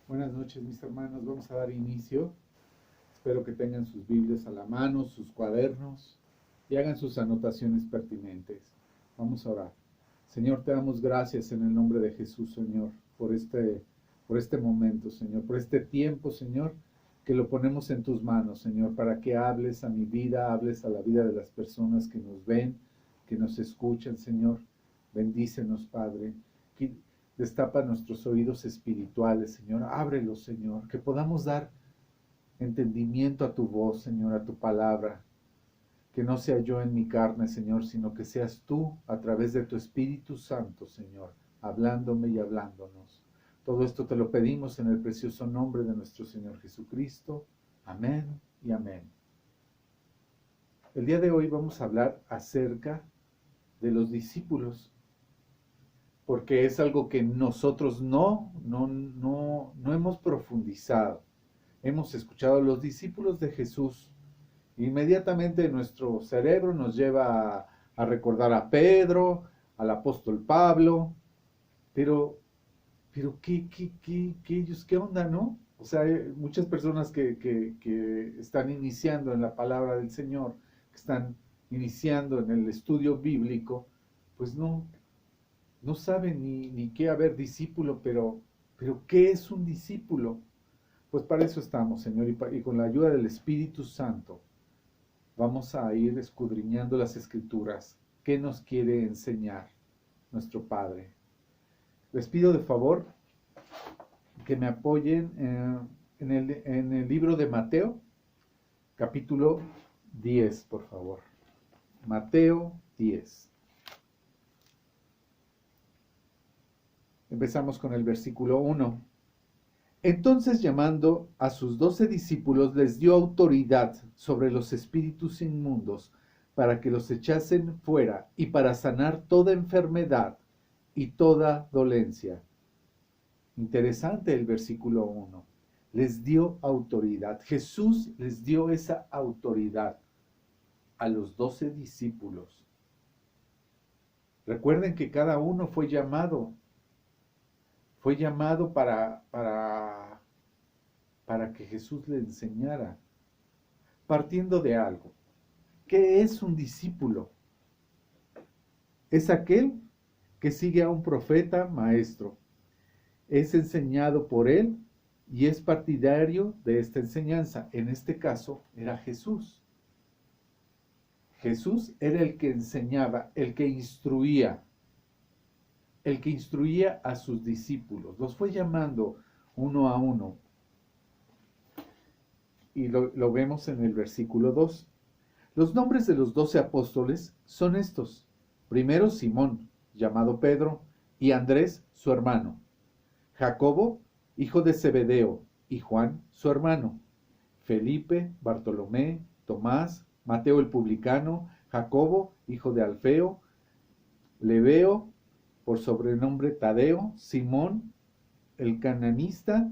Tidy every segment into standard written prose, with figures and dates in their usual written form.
Buenas noches, mis hermanos. Vamos a dar inicio. Espero que tengan sus Biblias a la mano, sus cuadernos y hagan sus anotaciones pertinentes. Vamos a orar. Señor, te damos gracias en el nombre de Jesús, Señor, por este momento, Señor, por este tiempo, Señor, que lo ponemos en tus manos, Señor, para que hables a mi vida, hables a la vida de las personas que nos ven, que nos escuchan, Señor. Bendícenos, Padre. Destapa nuestros oídos espirituales, Señor. Ábrelos, Señor. Que podamos dar entendimiento a tu voz, Señor, a tu palabra. Que no sea yo en mi carne, Señor, sino que seas tú a través de tu Espíritu Santo, Señor, hablándome y hablándonos. Todo esto te lo pedimos en el precioso nombre de nuestro Señor Jesucristo. Amén y amén. El día de hoy vamos a hablar acerca de los discípulos, porque es algo que nosotros no hemos profundizado. Hemos escuchado a los discípulos de Jesús. Inmediatamente nuestro cerebro nos lleva a recordar a Pedro, al apóstol Pablo, pero ¿qué onda, no? O sea, hay muchas personas que están iniciando en la palabra del Señor, que están iniciando en el estudio bíblico, pues no saben ni qué haber discípulo, pero ¿qué es un discípulo? Pues para eso estamos, Señor, y con la ayuda del Espíritu Santo vamos a ir escudriñando las Escrituras. ¿Qué nos quiere enseñar nuestro Padre? Les pido de favor que me apoyen en el libro de Mateo, capítulo 10, por favor. Mateo 10. Empezamos con el versículo 1. Entonces, llamando a sus 12 discípulos, les dio autoridad sobre los espíritus inmundos para que los echasen fuera y para sanar toda enfermedad y toda dolencia. Interesante el versículo 1. Les dio autoridad. Jesús les dio esa autoridad a los 12 discípulos. Recuerden que cada uno fue llamado para que Jesús le enseñara, partiendo de algo. ¿Qué es un discípulo? Es aquel que sigue a un profeta maestro, es enseñado por él y es partidario de esta enseñanza. En este caso era Jesús. Jesús era el que enseñaba, el que instruía a sus discípulos. Los fue llamando uno a uno. Y lo vemos en el versículo 2. Los nombres de los 12 apóstoles son estos. Primero Simón, llamado Pedro, y Andrés, su hermano. Jacobo, hijo de Zebedeo, y Juan, su hermano. Felipe, Bartolomé, Tomás, Mateo el publicano, Jacobo, hijo de Alfeo, Lebeo, por sobrenombre Tadeo, Simón, el cananista,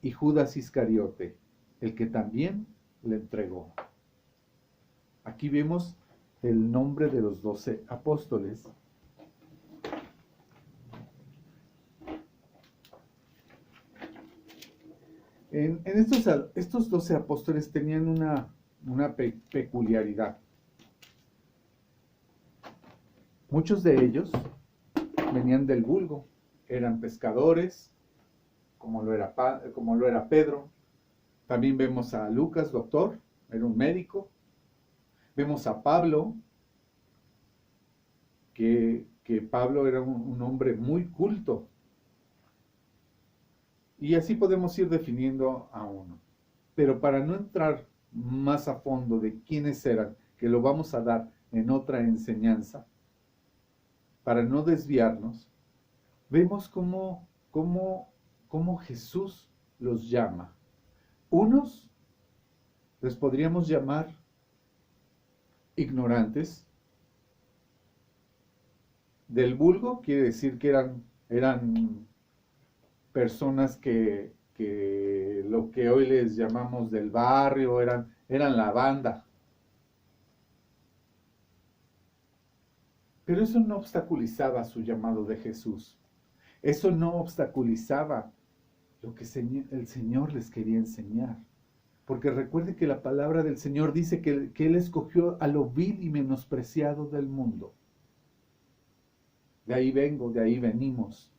y Judas Iscariote, el que también le entregó. Aquí vemos el nombre de los 12 apóstoles. Estos 12 apóstoles tenían una peculiaridad. Muchos de ellos venían del vulgo, eran pescadores, como lo era Pedro. También vemos a Lucas, doctor, era un médico. Vemos a Pablo, que Pablo era un hombre muy culto. Y así podemos ir definiendo a uno. Pero para no entrar más a fondo de quiénes eran, que lo vamos a dar en otra enseñanza, para no desviarnos, vemos cómo Jesús los llama. Unos les podríamos llamar ignorantes. Del vulgo quiere decir que eran personas que lo que hoy les llamamos del barrio, eran la banda. Pero eso no obstaculizaba su llamado de Jesús. Eso no obstaculizaba lo que el Señor les quería enseñar. Porque recuerde que la palabra del Señor dice que Él escogió a lo vil y menospreciado del mundo. De ahí vengo, de ahí venimos.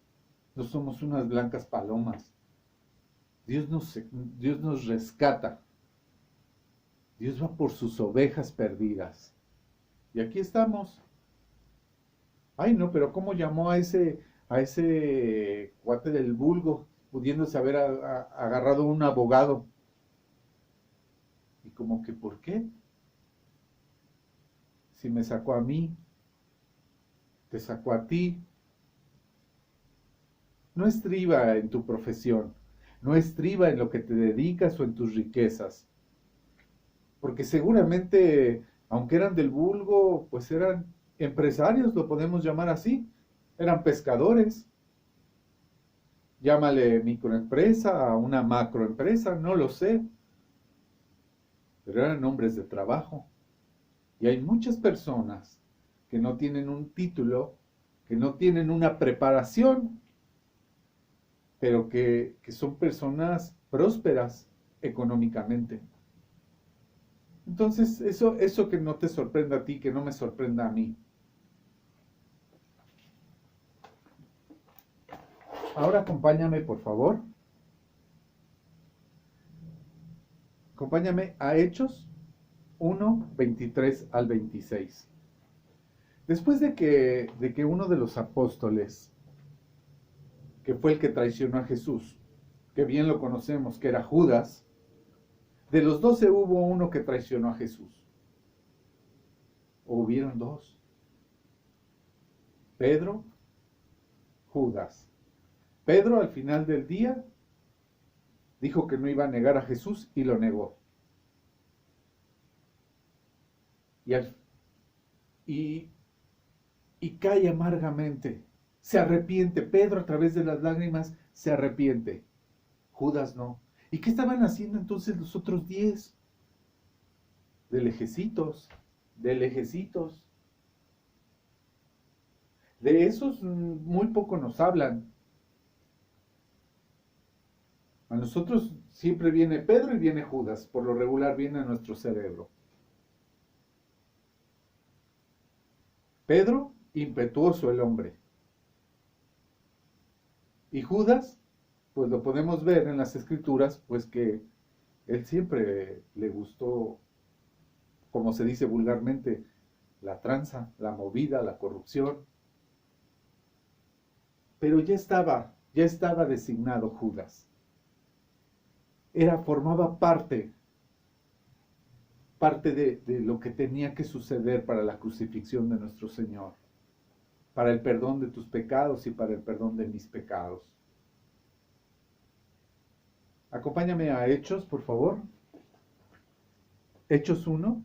No somos unas blancas palomas. Dios nos rescata. Dios va por sus ovejas perdidas. Y aquí estamos. Ay, no, pero ¿cómo llamó a ese cuate del vulgo, pudiéndose haber agarrado un abogado? Y como que, ¿por qué? Si me sacó a mí, te sacó a ti. No estriba en tu profesión, no estriba en lo que te dedicas o en tus riquezas. Porque seguramente, aunque eran del vulgo, pues eran empresarios, lo podemos llamar así. Eran pescadores. Llámale microempresa a una macroempresa, no lo sé. Pero eran hombres de trabajo. Y hay muchas personas que no tienen un título, que no tienen una preparación, pero que son personas prósperas económicamente. Entonces, eso que no te sorprenda a ti, que no me sorprenda a mí. Ahora acompáñame, por favor. Acompáñame a Hechos 1, 23 al 26. Después de que uno de los apóstoles, que fue el que traicionó a Jesús, que bien lo conocemos, que era Judas, de los 12 hubo uno que traicionó a Jesús. O hubieron dos. Pedro, Judas. Pedro al final del día dijo que no iba a negar a Jesús y lo negó. Y cae amargamente. Se arrepiente. Pedro a través de las lágrimas se arrepiente. Judas no. ¿Y qué estaban haciendo entonces los otros 10? De lejecitos. De esos muy poco nos hablan. A nosotros siempre viene Pedro y viene Judas. Por lo regular viene a nuestro cerebro. Pedro, impetuoso el hombre. Y Judas, pues lo podemos ver en las escrituras, pues que él siempre le gustó, como se dice vulgarmente, la tranza, la movida, la corrupción. Pero ya estaba designado Judas. Formaba parte de lo que tenía que suceder para la crucifixión de nuestro Señor, para el perdón de tus pecados y para el perdón de mis pecados. Acompáñame a Hechos, por favor. Hechos 1,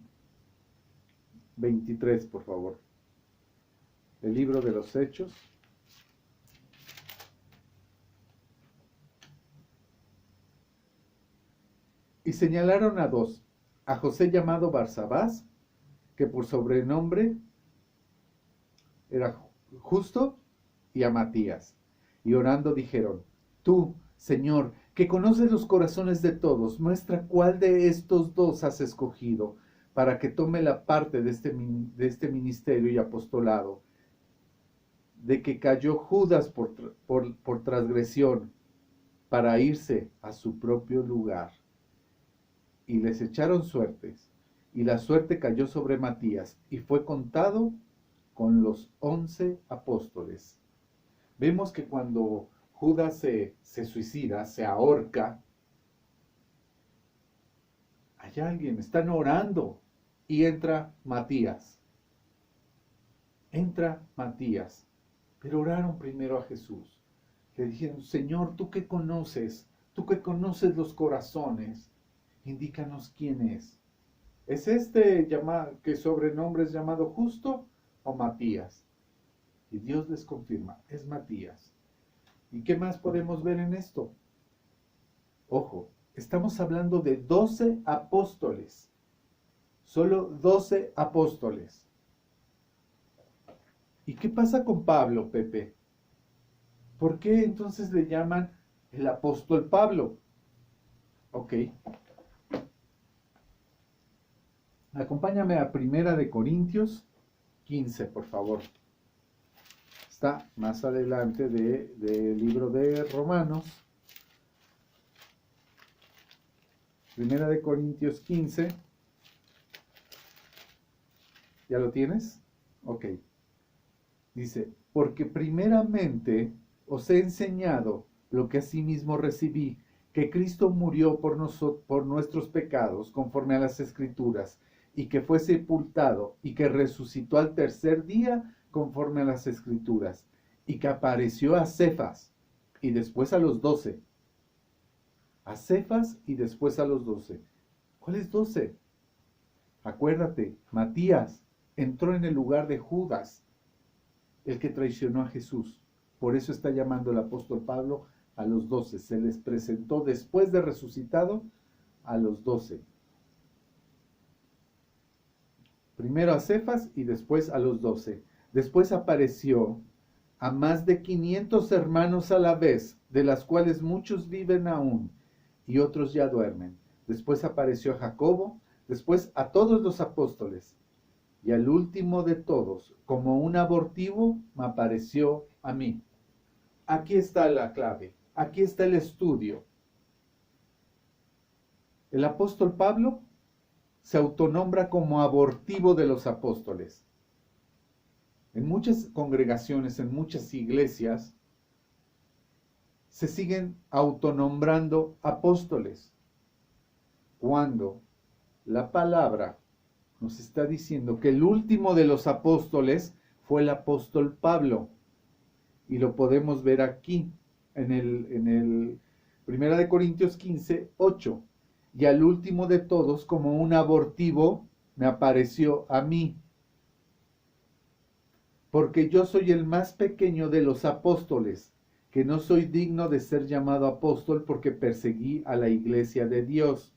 23, por favor. El libro de los Hechos. Y señalaron a dos, a José llamado Barsabás, que por sobrenombre era Justo, y a Matías. Y orando dijeron: Tú, Señor, que conoces los corazones de todos, muestra cuál de estos dos has escogido, para que tome la parte de este ministerio y apostolado, de que cayó Judas por transgresión, para irse a su propio lugar. Y les echaron suertes, y la suerte cayó sobre Matías, y fue contado con los 11 apóstoles. Vemos que cuando Judas se suicida, se ahorca, hay alguien, están orando, y entra Matías. Pero oraron primero a Jesús. Le dijeron: Señor, tú que conoces los corazones, indícanos quién es. ¿Es que sobrenombre es llamado Justo o Matías? Y Dios les confirma: es Matías. ¿Y qué más podemos ver en esto? Ojo, estamos hablando de 12 apóstoles. Solo 12 apóstoles. ¿Y qué pasa con Pablo, Pepe? ¿Por qué entonces le llaman El apóstol Pablo. Ok. Acompáñame a Primera de Corintios 15, por favor. Está más adelante del libro de Romanos. Primera de Corintios 15. ¿Ya lo tienes? Ok. Dice, porque primeramente os he enseñado lo que asimismo recibí, que Cristo murió por nuestros pecados, conforme a las Escrituras, y que fue sepultado, y que resucitó al tercer día, conforme a las Escrituras, y que apareció a Cefas, y después a los 12. A Cefas y después a los 12. ¿Cuáles 12? Acuérdate, Matías entró en el lugar de Judas, el que traicionó a Jesús. Por eso está llamando el apóstol Pablo a los 12. Se les presentó después de resucitado a los 12. Primero a Cefas y después a los 12. Después apareció a más de 500 hermanos a la vez, de las cuales muchos viven aún y otros ya duermen. Después apareció a Jacobo, después a todos los apóstoles. Y al último de todos, como un abortivo, me apareció a mí. Aquí está la clave, aquí está el estudio. El apóstol Pablo se autonombra como abortivo de los apóstoles. En muchas congregaciones, en muchas iglesias, se siguen autonombrando apóstoles, cuando la palabra nos está diciendo que el último de los apóstoles fue el apóstol Pablo. Y lo podemos ver aquí, en el 1 de Corintios 15, 8. Y al último de todos, como un abortivo, me apareció a mí. Porque yo soy el más pequeño de los apóstoles, que no soy digno de ser llamado apóstol porque perseguí a la iglesia de Dios.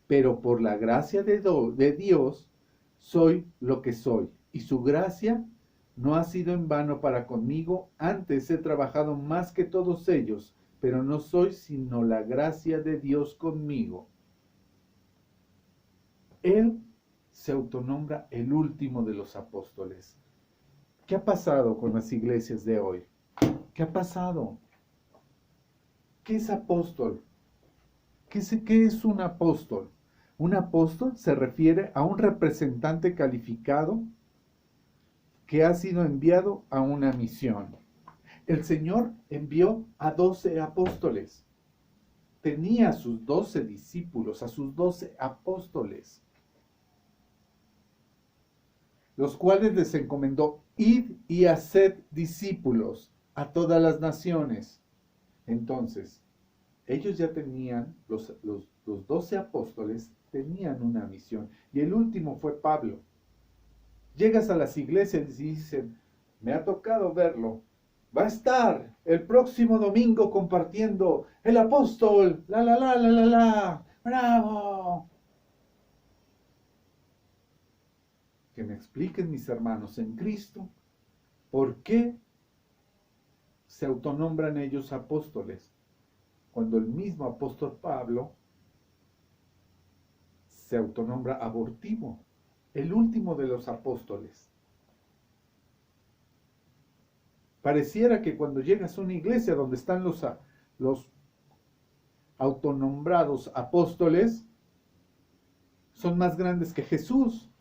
Pero por la gracia de Dios, soy lo que soy, y su gracia no ha sido en vano para conmigo. Antes he trabajado más que todos ellos, pero no soy sino la gracia de Dios conmigo. Él se autonombra el último de los apóstoles. ¿Qué ha pasado con las iglesias de hoy? ¿Qué ha pasado? ¿Qué es apóstol? ¿Qué es un apóstol? Un apóstol se refiere a un representante calificado que ha sido enviado a una misión. El Señor envió a 12 apóstoles. Tenía a sus 12 discípulos, a sus 12 apóstoles, los cuales les encomendó: id y haced discípulos a todas las naciones. Entonces, ellos ya tenían, los 12 apóstoles tenían una misión, y el último fue Pablo. Llegas a las iglesias y dicen: me ha tocado verlo, va a estar el próximo domingo compartiendo el apóstol, bravo. Que me expliquen mis hermanos en Cristo, ¿por qué se autonombran ellos apóstoles? Cuando el mismo apóstol Pablo se autonombra abortivo, el último de los apóstoles. Pareciera que cuando llegas a una iglesia donde están los autonombrados apóstoles, son más grandes que Jesús.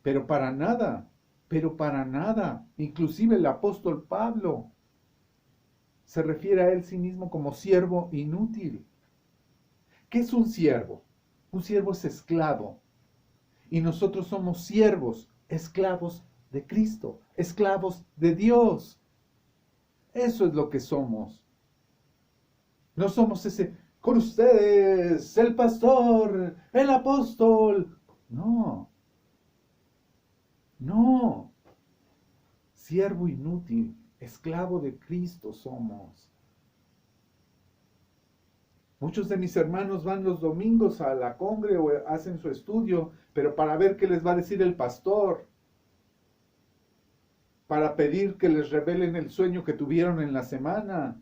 Pero para nada. Inclusive el apóstol Pablo se refiere a él sí mismo como siervo inútil. ¿Qué es un siervo? Un siervo es esclavo. Y nosotros somos siervos, esclavos de Cristo, esclavos de Dios. Eso es lo que somos. No somos ese, con ustedes, el pastor, el apóstol. No. Siervo inútil, esclavo de Cristo somos. Muchos de mis hermanos van los domingos a la congre o hacen su estudio, pero para ver qué les va a decir el pastor, para pedir que les revelen el sueño que tuvieron en la semana.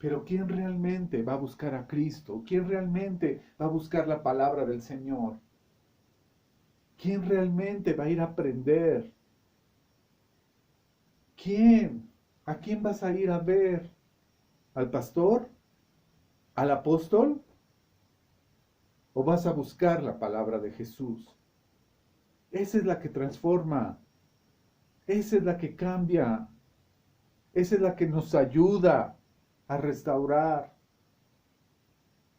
Pero ¿quién realmente va a buscar a Cristo? ¿Quién realmente va a buscar la palabra del Señor? ¿Quién realmente va a ir a aprender? ¿Quién? ¿A quién vas a ir a ver? ¿Al pastor? ¿Al apóstol? ¿O vas a buscar la palabra de Jesús? Esa es la que transforma. Esa es la que cambia. Esa es la que nos ayuda a restaurar.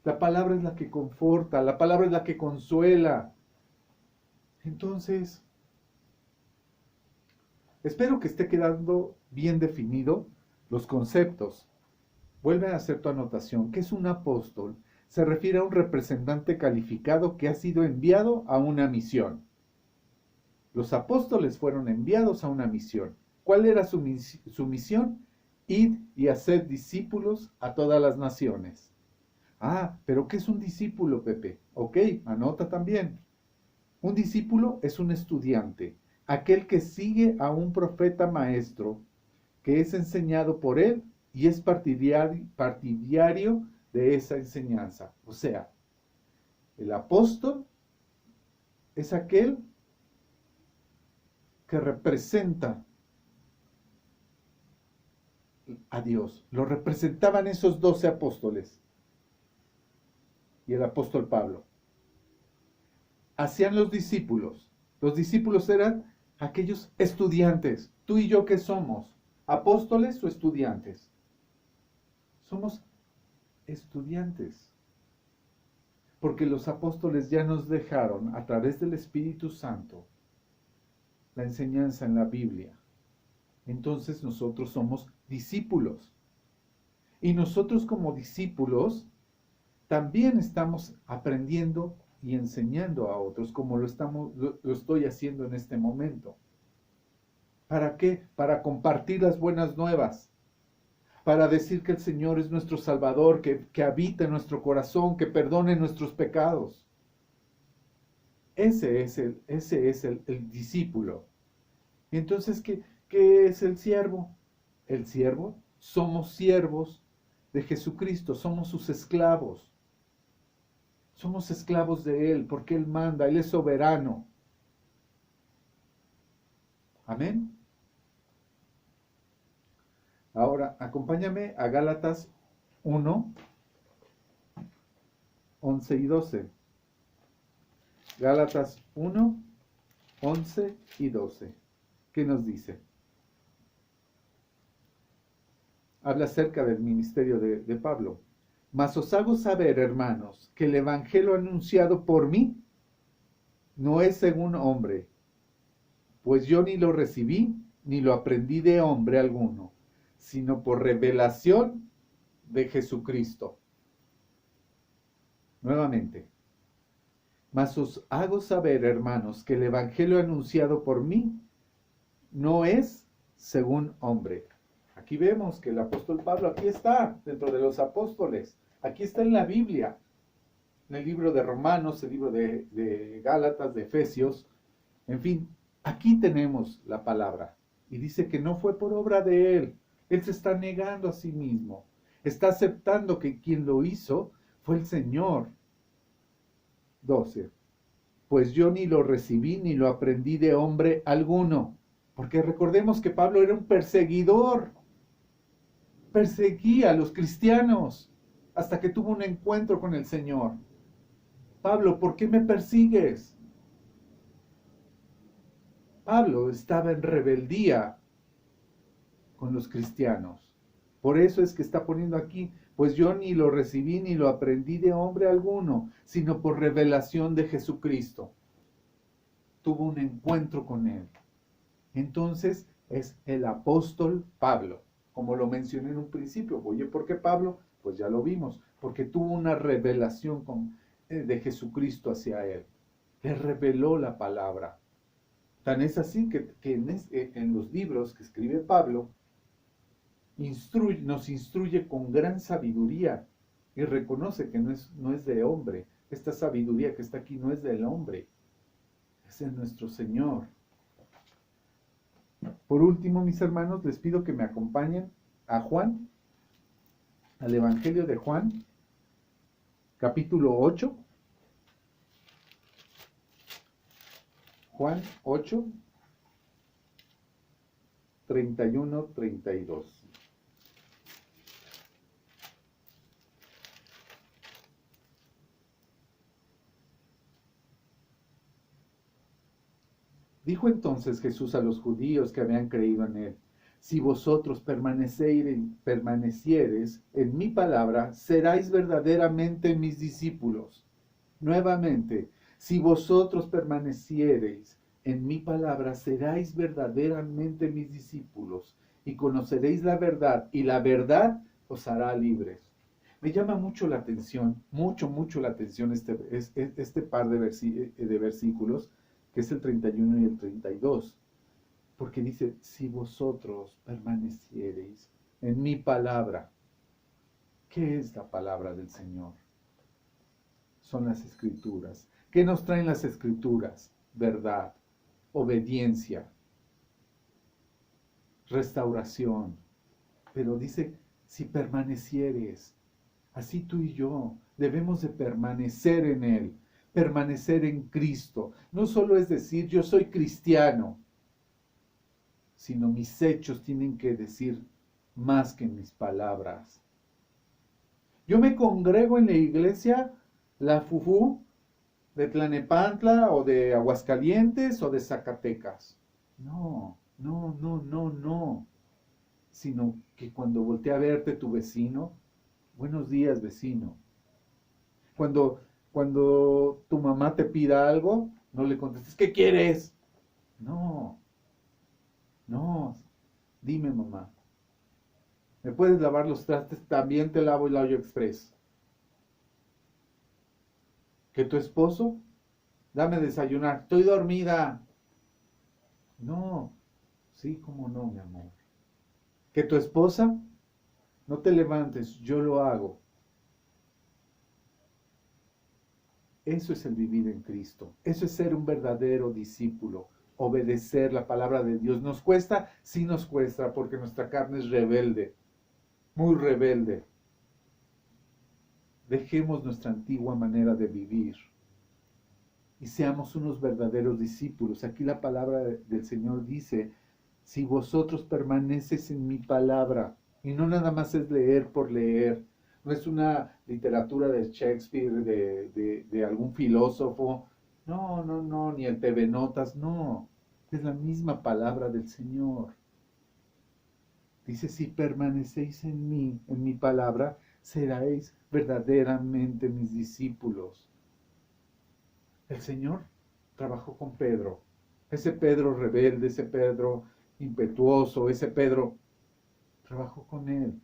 La palabra es la que conforta. La palabra es la que consuela. Entonces, espero que esté quedando bien definido los conceptos. Vuelve a hacer tu anotación. ¿Qué es un apóstol? Se refiere a un representante calificado que ha sido enviado a una misión. Los apóstoles fueron enviados a una misión. ¿Cuál era su misión? Id y haced discípulos a todas las naciones. Ah, pero ¿qué es un discípulo, Pepe? Ok, anota también. Un discípulo es un estudiante, aquel que sigue a un profeta maestro, que es enseñado por él y es partidario de esa enseñanza. O sea, el apóstol es aquel que representa a Dios. Lo representaban esos 12 apóstoles y el apóstol Pablo. Hacían los discípulos. Los discípulos eran aquellos estudiantes. ¿Tú y yo qué somos? ¿Apóstoles o estudiantes? Somos estudiantes. Porque los apóstoles ya nos dejaron a través del Espíritu Santo la enseñanza en la Biblia. Entonces nosotros somos discípulos. Y nosotros como discípulos también estamos aprendiendo y enseñando a otros como lo estoy haciendo en este momento. ¿Para qué? Para compartir las buenas nuevas. Para decir que el Señor es nuestro Salvador, que habita en nuestro corazón, que perdone nuestros pecados. Ese es el discípulo. Entonces, ¿qué es el siervo? El siervo, somos siervos de Jesucristo, somos sus esclavos. Somos esclavos de Él porque Él manda, Él es soberano. Amén. Ahora, acompáñame a Gálatas 1, 11 y 12. Gálatas 1, 11 y 12. ¿Qué nos dice? Habla acerca del ministerio de Pablo. Mas os hago saber, hermanos, que el evangelio anunciado por mí no es según hombre, pues yo ni lo recibí, ni lo aprendí de hombre alguno, sino por revelación de Jesucristo. Nuevamente. Mas os hago saber, hermanos, que el evangelio anunciado por mí no es según hombre. Aquí vemos que el apóstol Pablo aquí está, dentro de los apóstoles. Aquí está en la Biblia, en el libro de Romanos, el libro de Gálatas, de Efesios. En fin, aquí tenemos la palabra. Y dice que no fue por obra de él. Él se está negando a sí mismo. Está aceptando que quien lo hizo fue el Señor. 12. Pues yo ni lo recibí ni lo aprendí de hombre alguno. Porque recordemos que Pablo era un perseguidor. Perseguía a los cristianos hasta que tuvo un encuentro con el Señor. Pablo, ¿por qué me persigues? Pablo estaba en rebeldía con los cristianos. Por eso es que está poniendo aquí, pues yo ni lo recibí ni lo aprendí de hombre alguno, sino por revelación de Jesucristo. Tuvo un encuentro con él. Entonces es el apóstol Pablo, como lo mencioné en un principio. Oye, ¿por qué Pablo? Pues ya lo vimos, porque tuvo una revelación de Jesucristo hacia él. Le reveló la palabra. Tan es así que en los libros que escribe Pablo, nos instruye con gran sabiduría y reconoce que no es de hombre. Esta sabiduría que está aquí no es del hombre, es de nuestro Señor. Por último, mis hermanos, les pido que me acompañen a Juan, al Evangelio de Juan, capítulo 8. Juan 8, 31, 32. Dijo entonces Jesús a los judíos que habían creído en él: si vosotros permaneciereis en mi palabra, seráis verdaderamente mis discípulos. Nuevamente, si vosotros permaneciereis en mi palabra, seráis verdaderamente mis discípulos, y conoceréis la verdad, y la verdad os hará libres. Me llama mucho la atención, mucho la atención este par de versículos, que es el 31 y el 32, porque dice: si vosotros permaneciereis en mi palabra. ¿Qué es la palabra del Señor? Son las Escrituras. ¿Qué nos traen las Escrituras? Verdad, obediencia, restauración. Pero dice: si permanecieres. Así tú y yo debemos de permanecer en Él, permanecer en Cristo. No solo es decir yo soy cristiano, sino mis hechos tienen que decir más que mis palabras. Yo me congrego en la iglesia La Fufú de Tlanepantla o de Aguascalientes o de Zacatecas. No, sino que cuando voltea a verte tu vecino: buenos días, vecino. Cuando tu mamá te pida algo, no le contestes: ¿qué quieres? No, dime, mamá, ¿me puedes lavar los trastes? También te lavo el hoyo express. ¿Que tu esposo? Dame desayunar. Estoy dormida. No, sí, cómo no, mi amor. ¿Que tu esposa? No te levantes, yo lo hago. Eso es el vivir en Cristo. Eso es ser un verdadero discípulo. Obedecer la palabra de Dios. ¿Nos cuesta? Sí nos cuesta, porque nuestra carne es rebelde. Muy rebelde. Dejemos nuestra antigua manera de vivir y seamos unos verdaderos discípulos. Aquí la palabra del Señor dice: si vosotros permaneces en mi palabra. Y no nada más es leer por leer. No es una literatura de Shakespeare, de algún filósofo. No, ni el TV Notas, no. Es la misma palabra del Señor. Dice: si permanecéis en mí, en mi palabra, seréis verdaderamente mis discípulos. El Señor trabajó con Pedro. Ese Pedro rebelde, ese Pedro impetuoso, ese Pedro trabajó con él.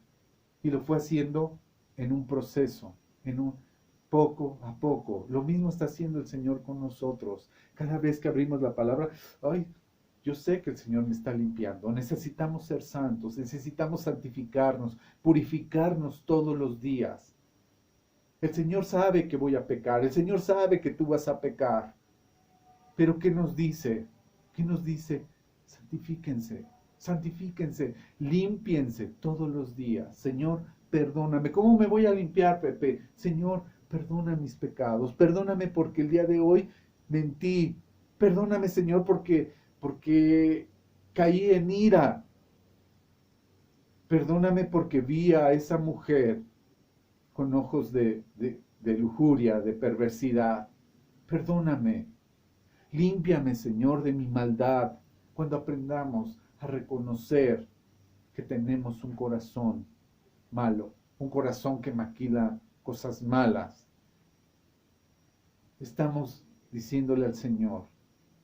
Y lo fue haciendo en un proceso, poco a poco. Lo mismo está haciendo el Señor con nosotros. Cada vez que abrimos la palabra, yo sé que el Señor me está limpiando. Necesitamos ser santos, necesitamos santificarnos, purificarnos todos los días. El Señor sabe que voy a pecar, el Señor sabe que tú vas a pecar. Pero ¿qué nos dice? ¿Qué nos dice? Santifíquense, santifíquense, límpiense todos los días. Señor, perdóname. ¿Cómo me voy a limpiar, Pepe? Señor, perdona mis pecados. Perdóname porque el día de hoy mentí. Perdóname, Señor, porque caí en ira. Perdóname porque vi a esa mujer con ojos de lujuria, de perversidad. Perdóname. Límpiame, Señor, de mi maldad. Cuando aprendamos a reconocer que tenemos un corazón malo, un corazón que maquila cosas malas, estamos diciéndole al Señor: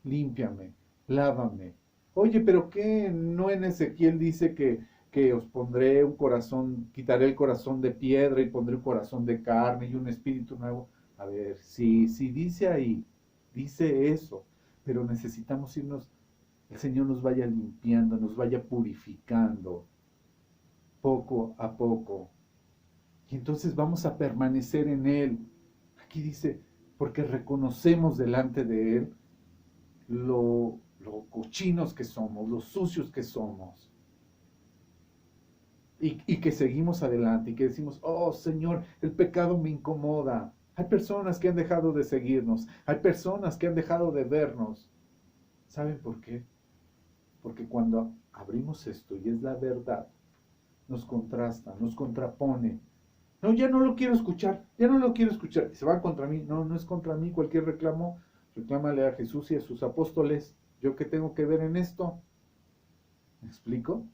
límpiame, lávame. Oye, pero ¿qué? ¿No en Ezequiel dice que os pondré un corazón, quitaré el corazón de piedra y pondré un corazón de carne y un espíritu nuevo? A ver, sí dice ahí, dice eso, pero necesitamos irnos, el Señor nos vaya limpiando, nos vaya purificando poco a poco. Y entonces vamos a permanecer en Él. Aquí dice: porque reconocemos delante de Él lo cochinos que somos, lo sucios que somos. y que seguimos adelante y que decimos, oh Señor, el pecado me incomoda. Hay personas que han dejado de seguirnos, hay personas que han dejado de vernos. ¿Saben por qué? Porque cuando abrimos esto y es la verdad, nos contrasta, nos contrapone. No, ya no lo quiero escuchar, ya no lo quiero escuchar. Se van contra mí. No, no es contra mí. Cualquier reclamo, reclámale a Jesús y a sus apóstoles. ¿Yo qué tengo que ver en esto? ¿Me explico?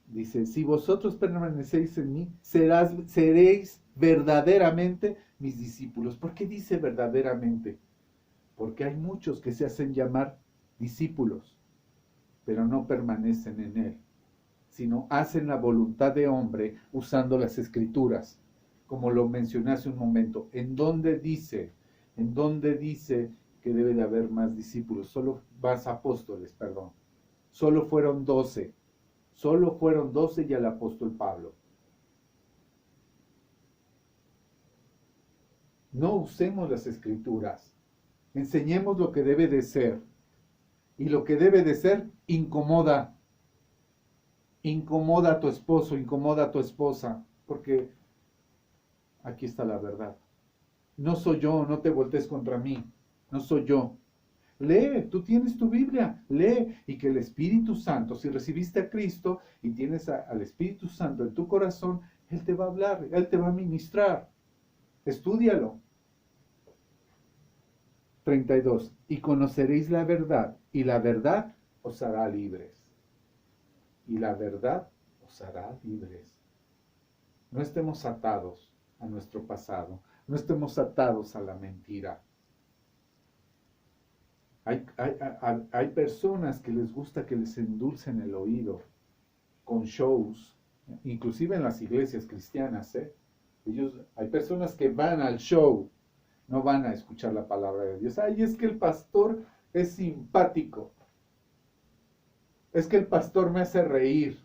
Dice, si vosotros permanecéis en mí, seréis verdaderamente mis discípulos. ¿Por qué dice verdaderamente? Porque hay muchos que se hacen llamar discípulos, pero no permanecen en él, sino hacen la voluntad de hombre usando las escrituras, como lo mencioné hace un momento. ¿En dónde dice? ¿En dónde dice que debe de haber más discípulos? Solo más apóstoles, perdón. Solo fueron 12. Solo fueron 12 y el apóstol Pablo. No usemos las escrituras. Enseñemos lo que debe de ser. Y lo que debe de ser incomoda. Incomoda a tu esposo, incomoda a tu esposa. Porque aquí está la verdad. No soy yo, no te voltees contra mí. No soy yo. Lee, tú tienes tu Biblia, lee, y que el Espíritu Santo, si recibiste a Cristo y tienes al Espíritu Santo en tu corazón, Él te va a hablar, Él te va a ministrar. Estúdialo. 32. Y conoceréis la verdad, y la verdad os hará libres. Y la verdad os hará libres. No estemos atados a nuestro pasado, no estemos atados a la mentira. Hay personas que les gusta que les endulcen el oído con shows, inclusive en las iglesias cristianas. Hay personas que van al show, no van a escuchar la palabra de Dios. Ay, es que el pastor es simpático. Es que el pastor me hace reír.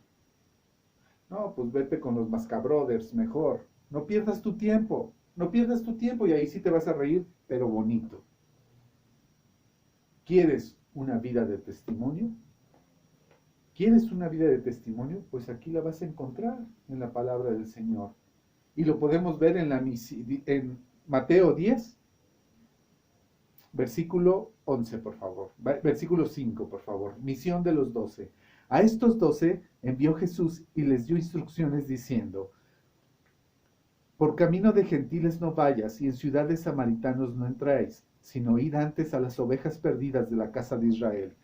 No, pues vete con los Mascabrothers mejor. No pierdas tu tiempo. No pierdas tu tiempo y ahí sí te vas a reír, pero bonito. ¿Quieres una vida de testimonio? ¿Quieres una vida de testimonio? Pues aquí la vas a encontrar en la palabra del Señor. Y lo podemos ver en Mateo 10, versículo 11, por favor. Versículo 5, por favor. Misión de los 12. A estos 12 envió Jesús y les dio instrucciones diciendo, por camino de gentiles no vayas y en ciudades samaritanos no entráis, sino id antes a las ovejas perdidas de la casa de Israel.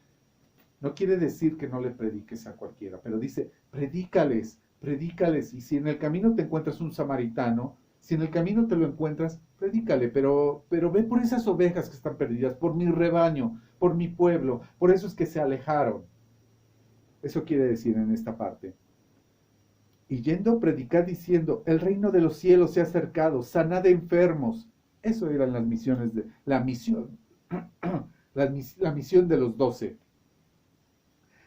No quiere decir que no le prediques a cualquiera, pero dice, predícales, predícales. Y si en el camino te encuentras un samaritano, si en el camino te lo encuentras, predícale, pero ve por esas ovejas que están perdidas, por mi rebaño, por mi pueblo. Por eso es que se alejaron. Eso quiere decir en esta parte. Y yendo a predicar diciendo, el reino de los cielos se ha acercado, sanad enfermos. Eso eran las misiones la misión de los 12.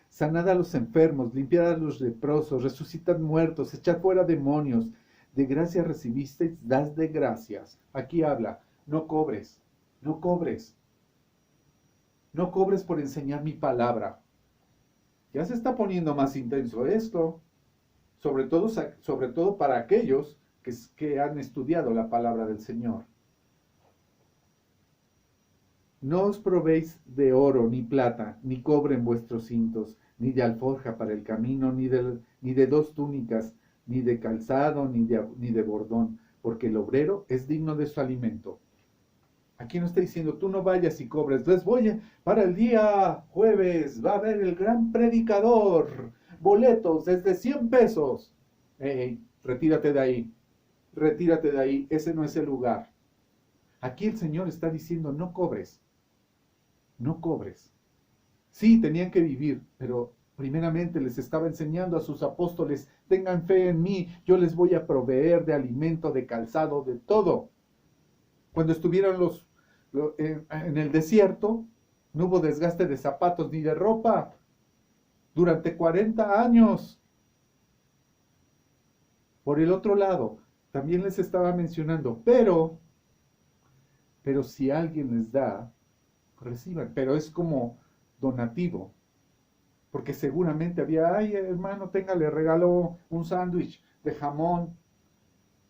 Sanad a los enfermos, limpiad a los leprosos, resucitad muertos, echad fuera demonios. De gracia recibisteis, dad de gracias. Aquí habla, no cobres, no cobres. No cobres por enseñar mi palabra. Ya se está poniendo más intenso esto. Sobre todo para aquellos que han estudiado la palabra del Señor. No os probéis de oro, ni plata, ni cobre en vuestros cintos, ni de alforja para el camino, ni de 2 túnicas, ni de calzado, ni de bordón, porque el obrero es digno de su alimento. Aquí no está diciendo, tú no vayas y cobres, para el día jueves va a haber el gran predicador, boletos desde 100 pesos. Retírate de ahí, ese no es el lugar. Aquí el Señor está diciendo, no cobres. No cobres. Sí, tenían que vivir, pero primeramente les estaba enseñando a sus apóstoles, tengan fe en mí, yo les voy a proveer de alimento, de calzado, de todo. Cuando estuvieron en el desierto, no hubo desgaste de zapatos ni de ropa. Durante 40 años. Por el otro lado, también les estaba mencionando, pero si alguien les da, reciban, pero es como donativo, porque seguramente había, ay hermano, tenga, le regaló un sándwich de jamón.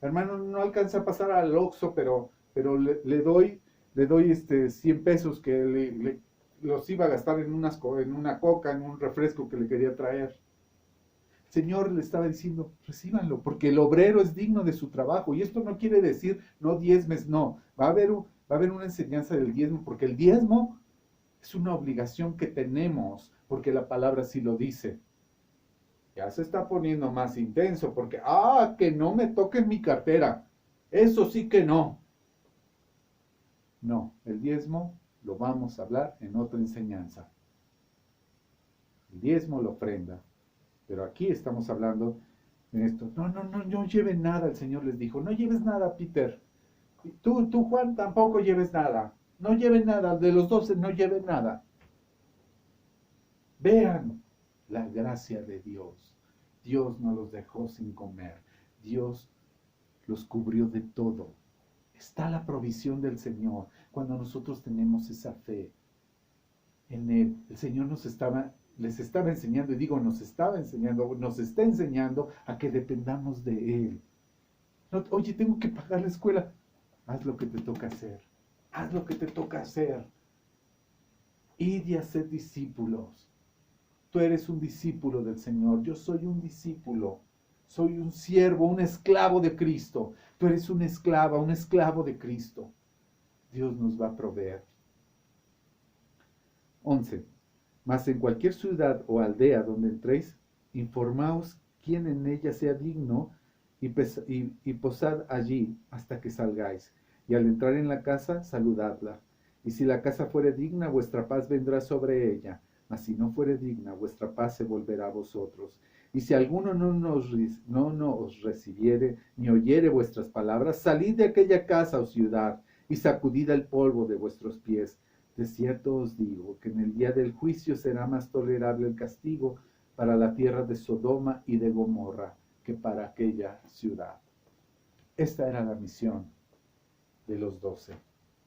Hermano, no alcanza a pasar al Oxxo, pero le doy 100 pesos que los iba a gastar en en una coca, en un refresco que le quería traer. El Señor le estaba diciendo, recíbanlo, porque el obrero es digno de su trabajo. Y esto no quiere decir no diezmes, no. Va a haber una enseñanza del diezmo, porque el diezmo es una obligación que tenemos, porque la palabra sí lo dice. Ya se está poniendo más intenso, porque, que no me toquen mi cartera. Eso sí que no. No, el diezmo lo vamos a hablar en otra enseñanza. El diezmo, la ofrenda. Pero aquí estamos hablando de esto. No lleven nada, el Señor les dijo. No lleves nada, Peter. Y tú, Juan, tampoco lleves nada. No lleven nada. De los 12, no lleven nada. Vean la gracia de Dios. Dios no los dejó sin comer. Dios los cubrió de todo. Está la provisión del Señor cuando nosotros tenemos esa fe en Él. El Señor les estaba enseñando, y digo, nos está enseñando a que dependamos de Él. No, oye, tengo que pagar la escuela. Haz lo que te toca hacer. Haz lo que te toca hacer. Id y haced discípulos. Tú eres un discípulo del Señor. Yo soy un discípulo. Soy un siervo, un esclavo de Cristo. Tú eres una esclava, un esclavo de Cristo. Dios nos va a proveer. 11. Mas en cualquier ciudad o aldea donde entréis, informaos quién en ella sea digno y posad allí hasta que salgáis. Y al entrar en la casa, saludadla. Y si la casa fuere digna, vuestra paz vendrá sobre ella. Mas si no fuere digna, vuestra paz se volverá a vosotros. Y si alguno no nos recibiere, ni oyere vuestras palabras, salid de aquella casa o ciudad, y sacudid el polvo de vuestros pies. De cierto os digo, que en el día del juicio será más tolerable el castigo para la tierra de Sodoma y de Gomorra, que para aquella ciudad. Esta era la misión de los 12.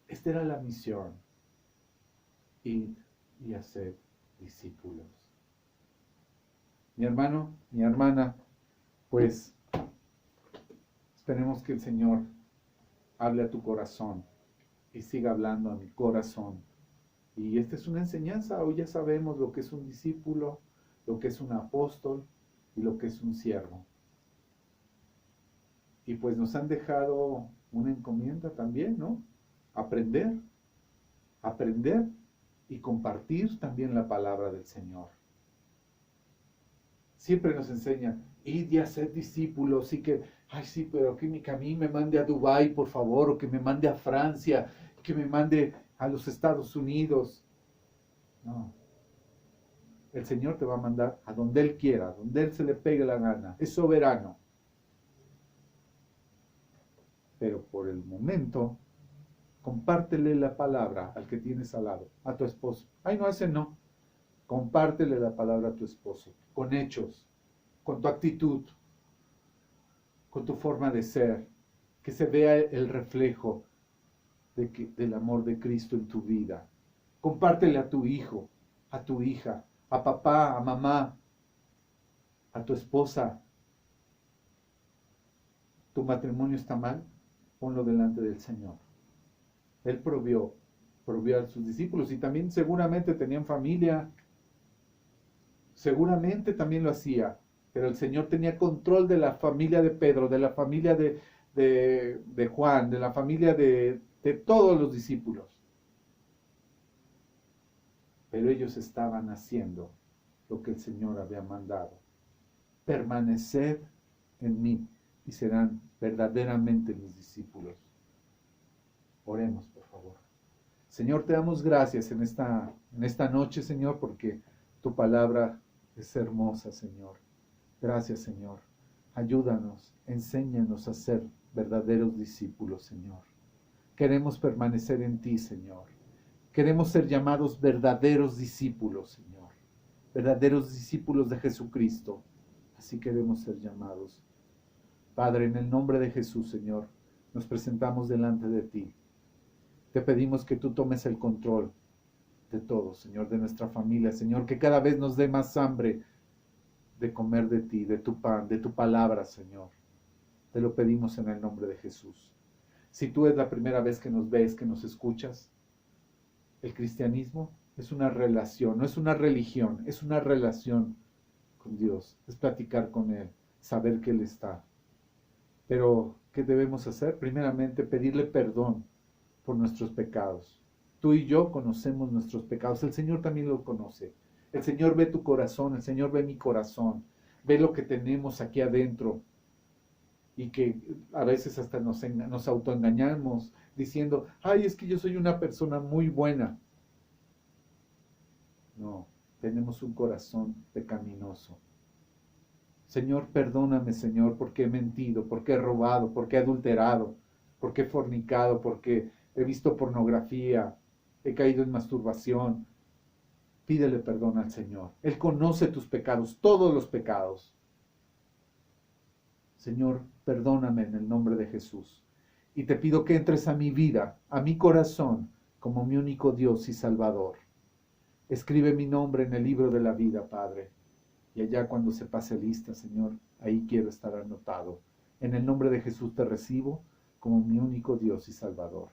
Esta era la misión. Id y haced discípulos. Mi hermano, mi hermana, pues esperemos que el Señor hable a tu corazón y siga hablando a mi corazón. Y esta es una enseñanza. Hoy ya sabemos lo que es un discípulo, lo que es un apóstol y lo que es un siervo. Y pues nos han dejado una encomienda también, ¿no? Aprender y compartir también la palabra del Señor. Siempre nos enseñan, id y haced discípulos, y que, ay sí, pero que a mí me mande a Dubái, por favor, o que me mande a Francia, que me mande a los Estados Unidos. No. El Señor te va a mandar a donde Él quiera, donde Él se le pegue la gana. Es soberano. Pero por el momento, compártele la palabra al que tienes al lado, a tu esposo. Ay, no, ese no. Compártele la palabra a tu esposo, con hechos, con tu actitud, con tu forma de ser, que se vea el reflejo del amor de Cristo en tu vida. Compártele a tu hijo, a tu hija, a papá, a mamá, a tu esposa. ¿Tu matrimonio está mal? Ponlo delante del Señor. Él provió a sus discípulos y también seguramente tenían familia. Seguramente también lo hacía, pero el Señor tenía control de la familia de Pedro, de la familia de Juan, de la familia de todos los discípulos. Pero ellos estaban haciendo lo que el Señor había mandado. Permaneced en mí y serán verdaderamente mis discípulos. Oremos, por favor. Señor, te damos gracias en esta noche, Señor, porque tu palabra es hermosa, Señor. Gracias, Señor. Ayúdanos, enséñanos a ser verdaderos discípulos, Señor. Queremos permanecer en ti, Señor. Queremos ser llamados verdaderos discípulos, Señor. Verdaderos discípulos de Jesucristo. Así queremos ser llamados. Padre, en el nombre de Jesús, Señor, nos presentamos delante de ti. Te pedimos que tú tomes el control, de todos, Señor, de nuestra familia, Señor, que cada vez nos dé más hambre de comer de ti, de tu pan, de tu palabra, Señor. Te lo pedimos en el nombre de Jesús. Si tú es la primera vez que nos ves, que nos escuchas, el cristianismo es una relación, no es una religión, es una relación con Dios, es platicar con Él, saber que Él está. Pero, ¿qué debemos hacer? Primeramente, pedirle perdón por nuestros pecados. Tú y yo conocemos nuestros pecados, el Señor también lo conoce. El Señor ve tu corazón, el Señor ve mi corazón, ve lo que tenemos aquí adentro y que a veces hasta nos autoengañamos diciendo, ay, es que yo soy una persona muy buena. No, tenemos un corazón pecaminoso. Señor, perdóname, Señor, porque he mentido, porque he robado, porque he adulterado, porque he fornicado, porque he visto pornografía, he caído en masturbación. Pídele perdón al Señor. Él conoce tus pecados, todos los pecados. Señor, perdóname en el nombre de Jesús. Y te pido que entres a mi vida, a mi corazón, como mi único Dios y Salvador. Escribe mi nombre en el libro de la vida, Padre. Y allá cuando se pase lista, Señor, ahí quiero estar anotado. En el nombre de Jesús te recibo como mi único Dios y Salvador.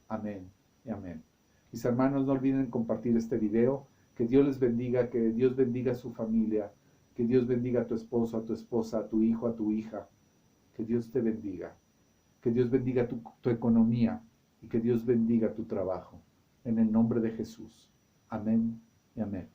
Amén y amén. Mis hermanos, no olviden compartir este video. Que Dios les bendiga, que Dios bendiga a su familia, que Dios bendiga a tu esposo, a tu esposa, a tu hijo, a tu hija. Que Dios te bendiga. Que Dios bendiga tu economía y que Dios bendiga tu trabajo. En el nombre de Jesús. Amén y amén.